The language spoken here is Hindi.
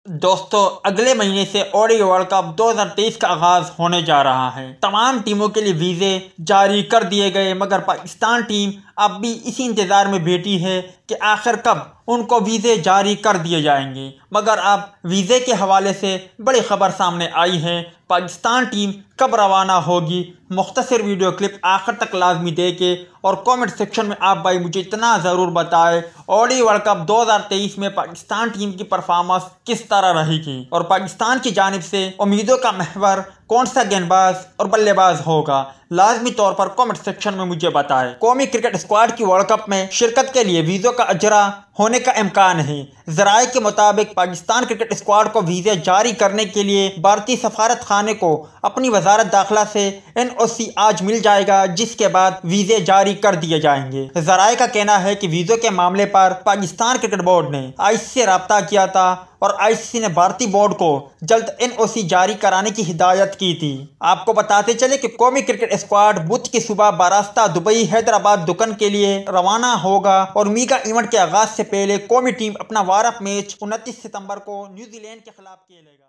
दोस्तों, अगले महीने से ओडीआई वर्ल्ड कप 2023 का आगाज होने जा रहा है। तमाम टीमों के लिए वीजे जारी कर दिए गए, मगर पाकिस्तान टीम अब भी इसी इंतजार में बैठी है कि आखिर कब उनको वीजे जारी कर दिए जाएंगे। मगर अब वीजे के हवाले से बड़ी खबर सामने आई है। पाकिस्तान टीम कब रवाना होगी, मुख्तसर वीडियो क्लिप आखिर तक लाजमी देखें और कमेंट सेक्शन में आप भाई मुझे इतना ज़रूर बताएं, ओडीआई वर्ल्ड कप 2023 में पाकिस्तान टीम की परफॉर्मेंस किस तरह रहेगी और पाकिस्तान की जानिब से उम्मीदों का महवर कौन सा गेंदबाज और बल्लेबाज होगा। लाजमी तौर पर कमेंट सेक्शन में मुझे बताएं। कौमी क्रिकेट स्क्वाड की वर्ल्ड कप में शिरकत के लिए वीज़ों का अजरा होने का इम्कान है। ज़राए के मुताबिक पाकिस्तान क्रिकेट स्क्वाड को वीज़े जारी करने के लिए भारतीय सफारत खाने को अपनी वजारत दाखिला से NOC आज मिल जाएगा, जिसके बाद वीज़े जारी कर दिए जाएंगे। ज़राए का कहना है कि वीज़ों के मामले पर पाकिस्तान क्रिकेट बोर्ड ने ICC से रब्ता किया था और ICC ने भारतीय बोर्ड को जल्द NOC जारी कराने की हिदायत की थी। आपको बताते चले कि कौमी क्रिकेट स्क्वाड बुध की सुबह बारास्ता दुबई हैदराबाद दुकन के लिए रवाना होगा और मीगा इवेंट के आगाज से पहले कौमी टीम अपना वार्म अप मैच 29 सितंबर को न्यूजीलैंड के खिलाफ खेलेगा।